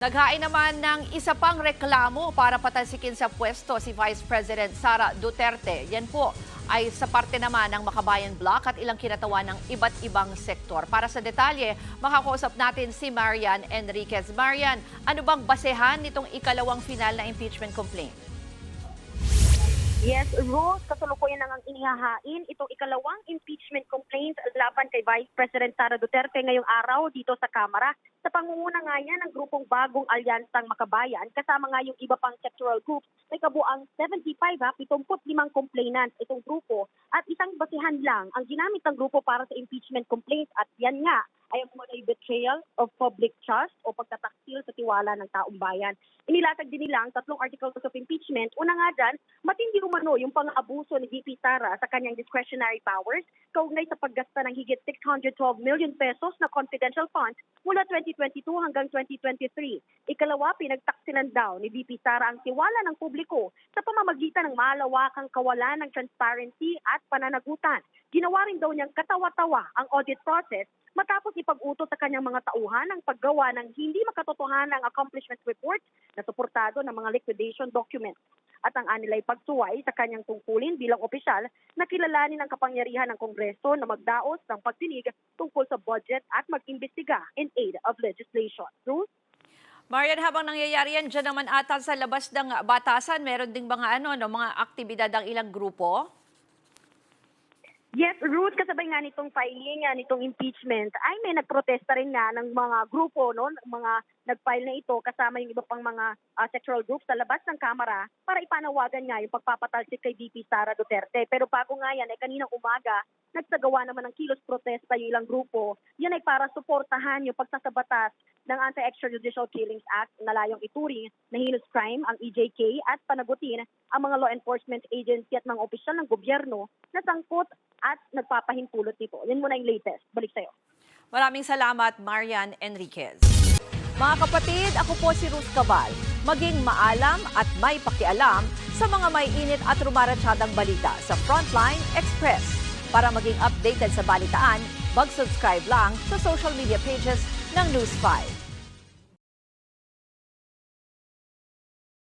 Naghain naman ng isa pang reklamo para patalsikin sa pwesto si Vice President Sara Duterte. Yan po ay sa parte naman ng Makabayan Bloc at ilang kinatawan ng iba't ibang sektor. Para sa detalye, makakausap natin si Marian Enriquez. Marian, ano bang basehan nitong ikalawang final na impeachment complaint? Yes, Ruth, kasalukuyan nang inihahain itong ikalawang impeachment complaint laban kay Vice President Sara Duterte ngayong araw dito sa Kamara. Sa pangunguna nga yan ng grupong Bagong Alyansang Makabayan, kasama nga yung iba pang sectoral groups, may kabuang 75 complainants itong grupo at isang basihan lang ang ginamit ng grupo para sa impeachment complaint at yan nga ay ang betrayal of public trust o pagtataksil sa tiwala ng taong bayan. Inilatag din nila ang 3 articles of impeachment. Una nga dyan, matindi umano yung pang-abuso ni VP Sara sa kanyang discretionary powers kaugnay sa paggasta ng higit 612 million pesos na confidential funds mula 2022 hanggang 2023. Ikalawa, pinagtaksilan daw ni VP Sara ang tiwala ng publiko sa pamamagitan ng malawakang kawalan ng transparency at pananagutan. Ginawa rin daw niyang katawa-tawa ang audit process matapos ipag-utos sa kanyang mga tauhan ang paggawa ng hindi makatotohanang accomplishment report na suportado ng mga liquidation documents. At ang anilay pagsuway sa kanyang tungkulin bilang opisyal na kilalanin ang kapangyarihan ng Kongreso na magdaos ng pagdinig tungkol sa budget at mag-imbestiga in aid of legislation. Ruth? Marian, habang nangyayari yan, dyan naman ata sa labas ng batasan, meron ding mga aktibidad ang ilang grupo? Yes, Ruth, kasabay nga nitong filing nitong impeachment ay may nagprotesta rin nga ng mga grupo, no, mga nag-file na ito kasama yung iba pang mga sectoral groups sa labas ng Kamara para ipanawagan nga yung pagpapatalsik kay VP Sara Duterte. Pero bago nga yan, kaninang umaga, nagsagawa naman ng kilos protesta yung ilang grupo. Yan ay para suportahan yung pagsasabatas ng Anti-Extrajudicial Killings Act na layong ituring na heinous crime ang EJK at panagutin ang mga law enforcement agency at mga opisyal ng gobyerno na sangkot at nagpapahintulot nito. Yan muna yung latest. Balik sa'yo. Maraming salamat, Marian Enriquez. Mga kapatid, ako po si Ruth Cabal. Maging maalam at may pakialam sa mga may init at rumaratsyadang balita sa Frontline Express. Para maging updated sa balitaan, mag-subscribe lang sa social media pages ng News 5.